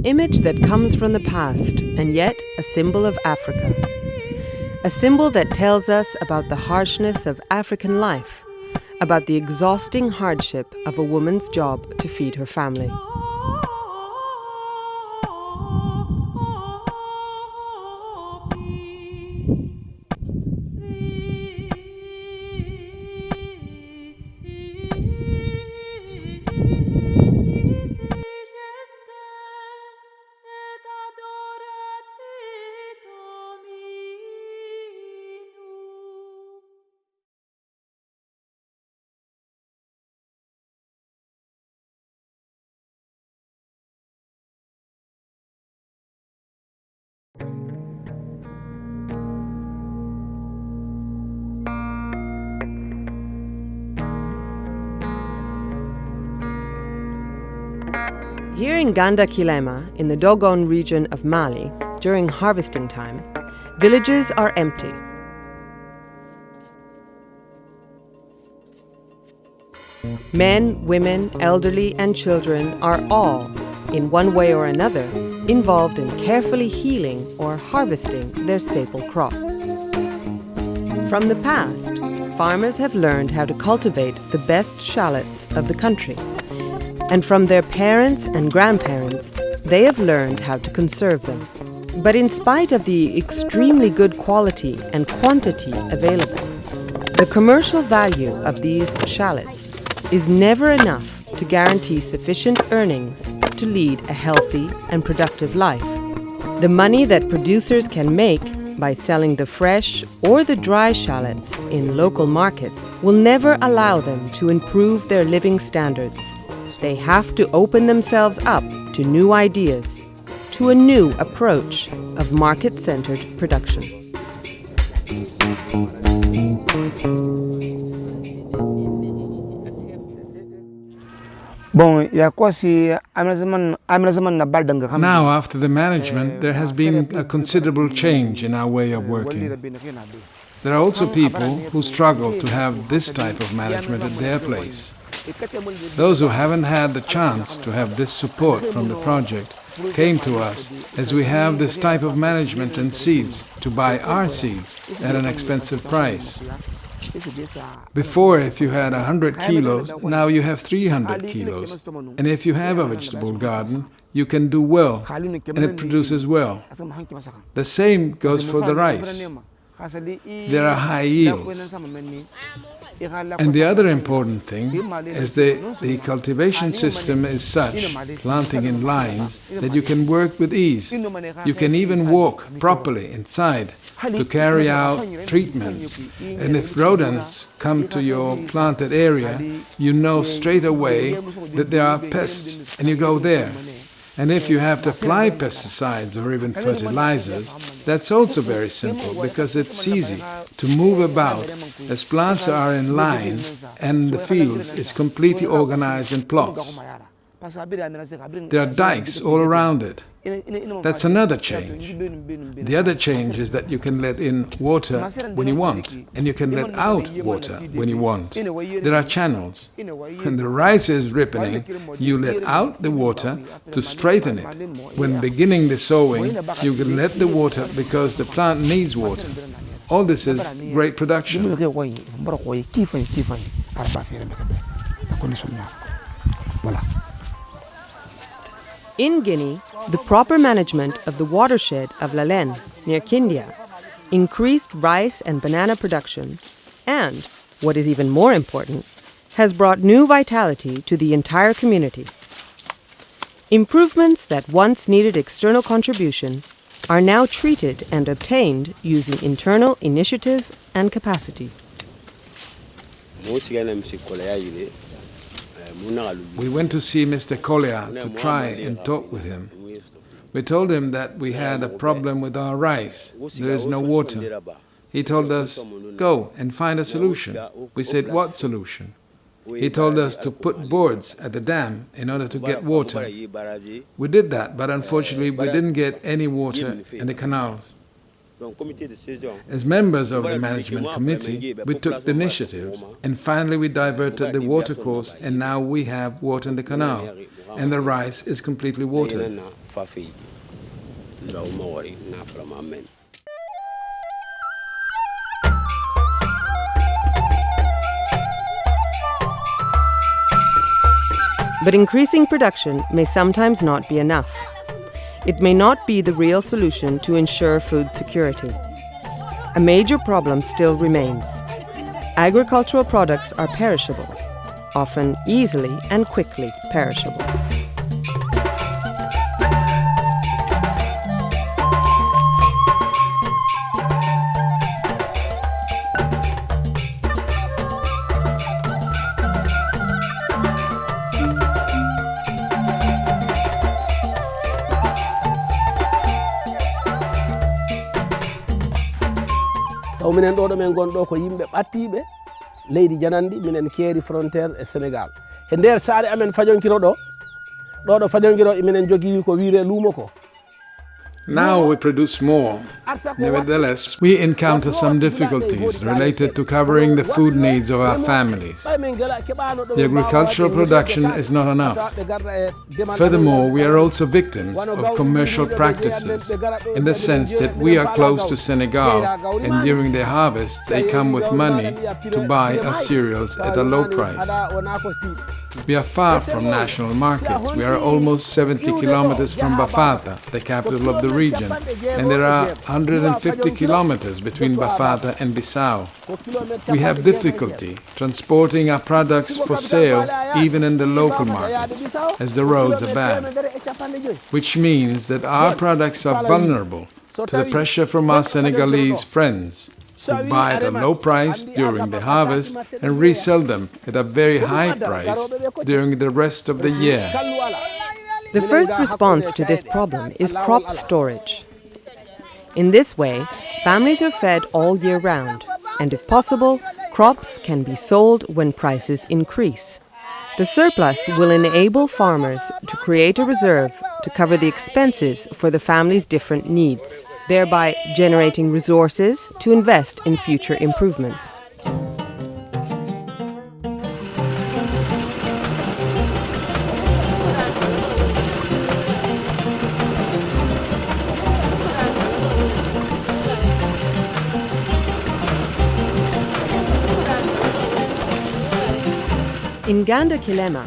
image that comes from the past, and yet a symbol of Africa. A symbol that tells us about the harshness of African life, about the exhausting hardship of a woman's job to feed her family. Here in Ganda Kilema, in the Dogon region of Mali, during harvesting time, villages are empty. Men, women, elderly, and children are all, in one way or another, involved in carefully healing or harvesting their staple crop. From the past, farmers have learned how to cultivate the best shallots of the country. And from their parents and grandparents, they have learned how to conserve them. But in spite of the extremely good quality and quantity available, the commercial value of these shallots is never enough to guarantee sufficient earnings to lead a healthy and productive life. The money that producers can make by selling the fresh or the dry shallots in local markets will never allow them to improve their living standards. They have to open themselves up to new ideas, to a new approach of market-centered production. Now, after the management, there has been a considerable change in our way of working. There are also people who struggle to have this type of management at their place. Those who haven't had the chance to have this support from the project came to us as we have this type of management and seeds to buy our seeds at an expensive price. Before, if you had 100 kilos, now you have 300 kilos. And if you have a vegetable garden, you can do well, and it produces well. The same goes for the rice. There are high yields. And the other important thing is the cultivation system is such, planting in lines, that you can work with ease. You can even walk properly inside to carry out treatments. And if rodents come to your planted area, you know straight away that there are pests, and you go there. And if you have to apply pesticides or even fertilizers, that's also very simple because it's easy to move about as plants are in line and the fields is completely organized in plots. There are dikes all around it. That's another change. The other change is that you can let in water when you want, and you can let out water when you want. There are channels. When the rice is ripening, you let out the water to straighten it. When beginning the sowing, you can let the water because the plant needs water. All this is great production. In Guinea, the proper management of the watershed of Lalen, near Kindia, increased rice and banana production, and, what is even more important, has brought new vitality to the entire community. Improvements that once needed external contribution are now treated and obtained using internal initiative and capacity. We went to see Mr. Kolea to try and talk with him. We told him that we had a problem with our rice. There is no water. He told us, go and find a solution. We said, what solution? He told us to put boards at the dam in order to get water. We did that, but unfortunately we didn't get any water in the canals. As members of the management committee, we took the initiative, and finally we diverted the water course, and now we have water in the canal, and the rice is completely watered. But increasing production may sometimes not be enough. It may not be the real solution to ensure food security. A major problem still remains. Agricultural products are perishable, often easily and quickly perishable. So minen ɗo men gonɗo ko yimɓe ɓattiɓe leydi janandi minen keeri frontiére e Sénégal. E nder saare amen fajonkiro ɗo fajonkiro minen jogii ko wiire luumo ko. Now we produce more. Nevertheless, we encounter some difficulties related to covering the food needs of our families. The agricultural production is not enough. Furthermore, we are also victims of commercial practices in the sense that we are close to Senegal and during their harvest they come with money to buy our cereals at a low price. We are far from national markets. We are almost 70 kilometers from Bafata, the capital of the region, and there are 150 kilometers between Bafata and Bissau. We have difficulty transporting our products for sale even in the local markets, as the roads are bad, which means that our products are vulnerable to the pressure from our Senegalese friends, who buy at a low price during the harvest and resell them at a very high price during the rest of the year. The first response to this problem is crop storage. In this way, families are fed all year round, and if possible, crops can be sold when prices increase. The surplus will enable farmers to create a reserve to cover the expenses for the family's different needs, thereby generating resources to invest in future improvements. In Ganda Kilema,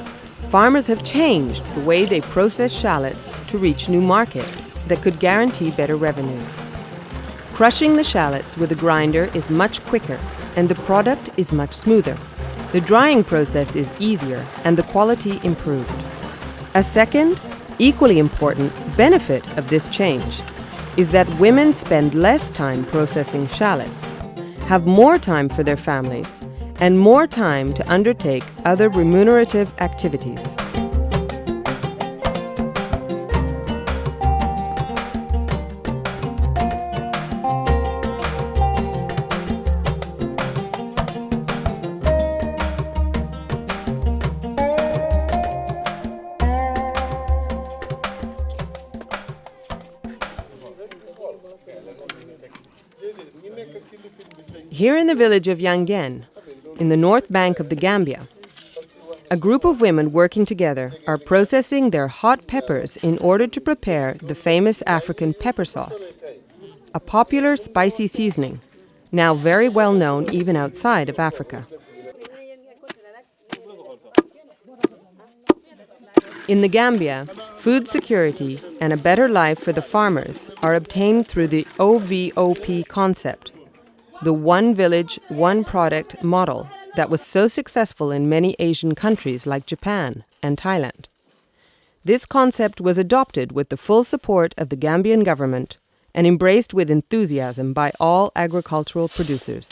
farmers have changed the way they process shallots to reach new markets that could guarantee better revenues. Crushing the shallots with a grinder is much quicker and the product is much smoother. The drying process is easier and the quality improved. A second, equally important benefit of this change is that women spend less time processing shallots, have more time for their families, and more time to undertake other remunerative activities. Here in the village of Yangen, in the north bank of the Gambia, a group of women working together are processing their hot peppers in order to prepare the famous African pepper sauce, a popular spicy seasoning, now very well known even outside of Africa. In the Gambia, food security and a better life for the farmers are obtained through the OVOP concept, the one village, one product model that was so successful in many Asian countries like Japan and Thailand. This concept was adopted with the full support of the Gambian government and embraced with enthusiasm by all agricultural producers.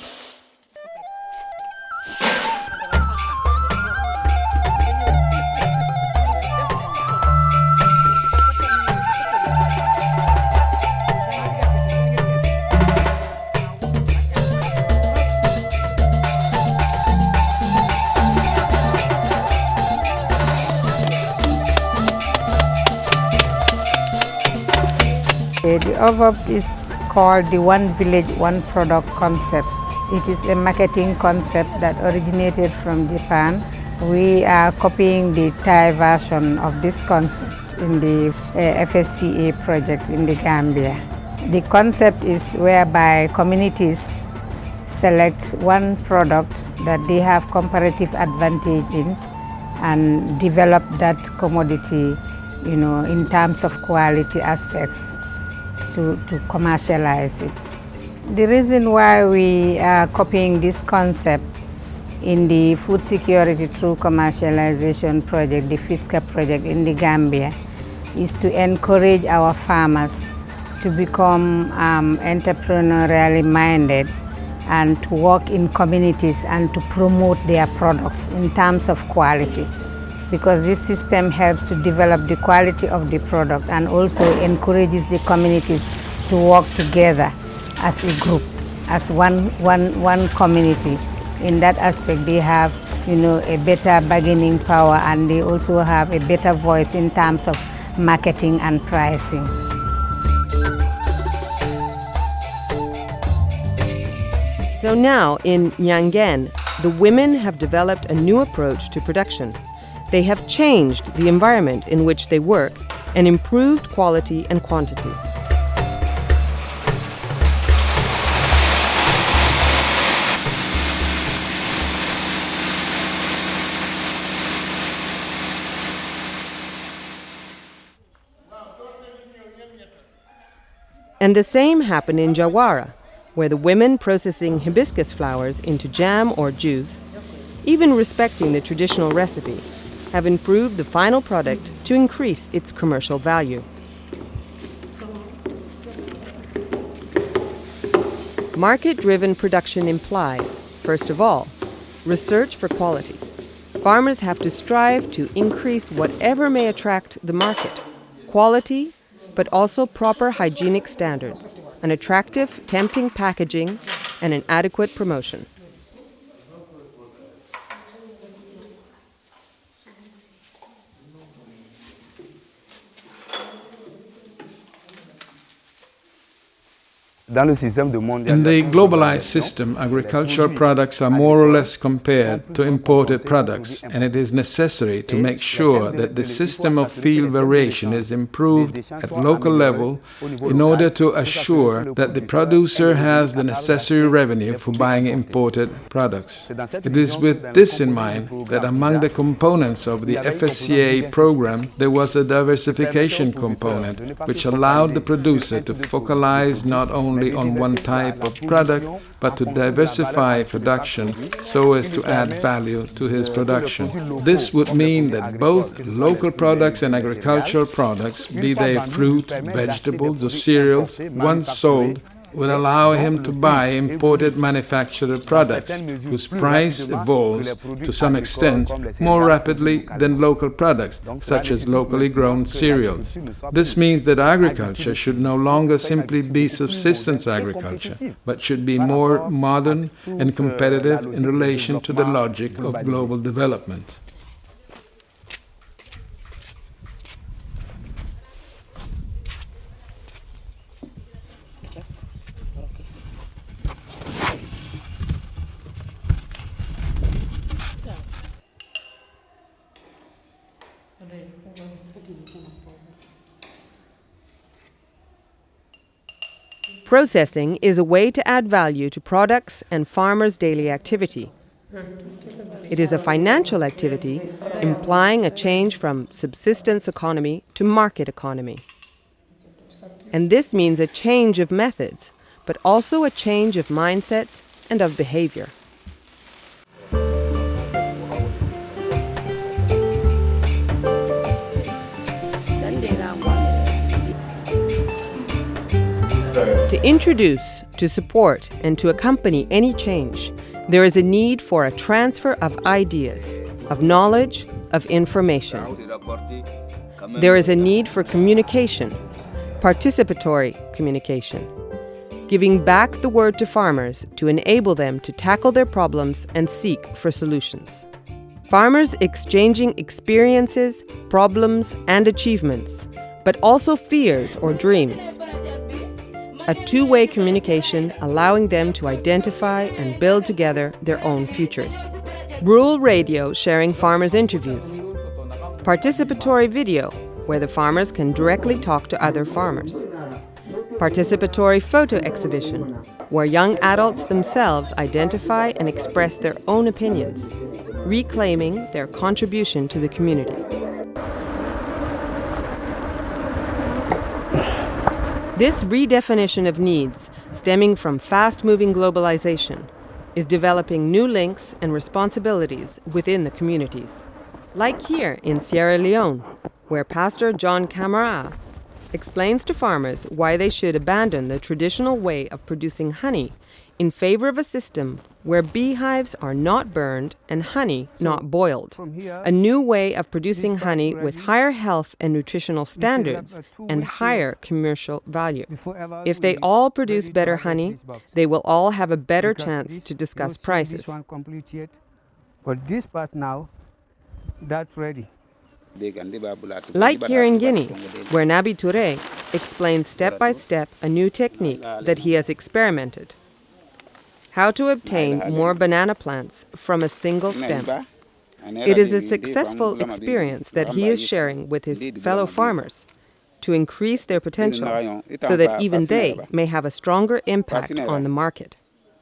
The OVOP is called the One Village, One Product concept. It is a marketing concept that originated from Japan. We are copying the Thai version of this concept. in the FSCA project in the Gambia. The concept is whereby communities select one product that they have comparative advantage in and develop that commodity, in terms of quality aspects to commercialize it. The reason why we are copying this concept in the Food Security through Commercialization Project, the FSCA project in the Gambia, is to encourage our farmers to become entrepreneurially minded and to work in communities and to promote their products in terms of quality, because this system helps to develop the quality of the product and also encourages the communities to work together as a group, as one community. In that aspect, they have a better bargaining power, and they also have a better voice in terms of marketing and pricing. So now in Nyangen, the women have developed a new approach to production. They have changed the environment in which they work and improved quality and quantity. And the same happened in Jawara, where the women processing hibiscus flowers into jam or juice, even respecting the traditional recipe, have improved the final product to increase its commercial value. Market-driven production implies, first of all, research for quality. Farmers have to strive to increase whatever may attract the market, quality, but also proper hygienic standards, an attractive, tempting packaging, and an adequate promotion. In the globalized system, agricultural products are more or less compared to imported products, and it is necessary to make sure that the system of field variation is improved at local level in order to assure that the producer has the necessary revenue for buying imported products. It is with this in mind that among the components of the FSCA program, there was a diversification component, which allowed the producer to focalize not only on one type of product, but to diversify production so as to add value to his production. This would mean that both local products and agricultural products, be they fruit, vegetables, or cereals, once sold, would allow him to buy imported manufactured products whose price evolves to some extent more rapidly than local products, such as locally grown cereals. This means that agriculture should no longer simply be subsistence agriculture, but should be more modern and competitive in relation to the logic of global development. Processing is a way to add value to products and farmers' daily activity. It is a financial activity, implying a change from subsistence economy to market economy. And this means a change of methods, but also a change of mindsets and of behavior. To introduce, to support, and to accompany any change, there is a need for a transfer of ideas, of knowledge, of information. There is a need for communication, participatory communication, giving back the word to farmers to enable them to tackle their problems and seek for solutions. Farmers exchanging experiences, problems, and achievements, but also fears or dreams. A two-way communication allowing them to identify and build together their own futures. Rural radio sharing farmers' interviews. Participatory video where the farmers can directly talk to other farmers. Participatory photo exhibition, where young adults themselves identify and express their own opinions, reclaiming their contribution to the community. This redefinition of needs, stemming from fast-moving globalization, is developing new links and responsibilities within the communities. Like here in Sierra Leone, where Pastor John Camara explains to farmers why they should abandon the traditional way of producing honey in favor of a system where beehives are not burned and honey not boiled. A new way of producing honey with higher health and nutritional standards and higher commercial value. If they all produce better honey, they will all have a better chance to discuss prices. But this part now, that's ready. Like here in Guinea, where Nabi Touré explains step by step a new technique that he has experimented. How to obtain more banana plants from a single stem. It is a successful experience that he is sharing with his fellow farmers to increase their potential so that even they may have a stronger impact on the market.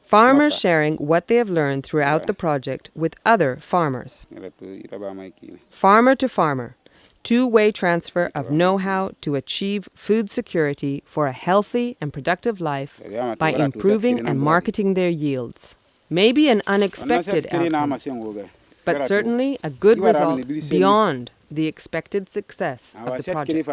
Farmers sharing what they have learned throughout the project with other farmers. Farmer to farmer, two-way transfer of know-how to achieve food security for a healthy and productive life by improving and marketing their yields. Maybe an unexpected outcome, but certainly a good result beyond the expected success of the project.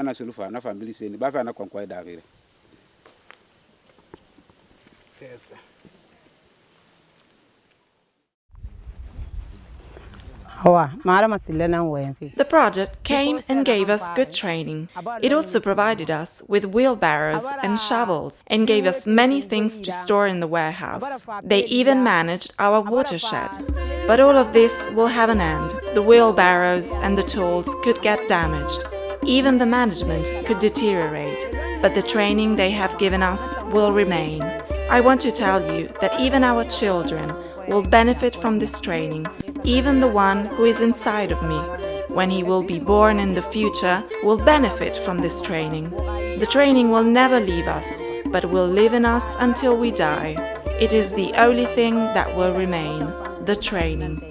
The project came and gave us good training. It also provided us with wheelbarrows and shovels and gave us many things to store in the warehouse. They even managed our watershed. But all of this will have an end. The wheelbarrows and the tools could get damaged. Even the management could deteriorate. But the training they have given us will remain. I want to tell you that even our children will benefit from this training. Even the one who is inside of me, when he will be born in the future, will benefit from this training. The training will never leave us, but will live in us until we die. It is the only thing that will remain, the training.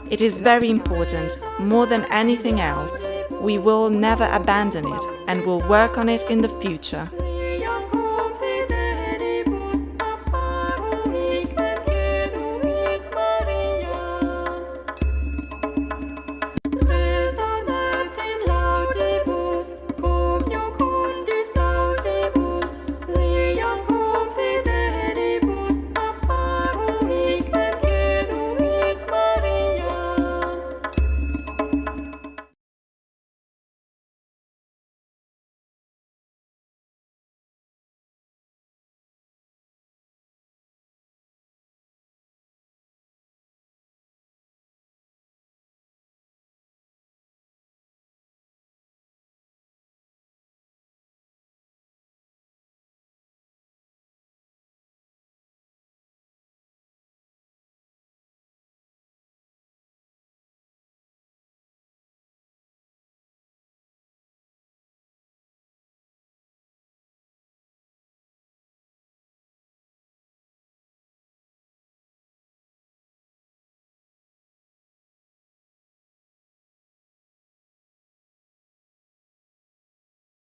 It is very important, more than anything else. We will never abandon it and will work on it in the future.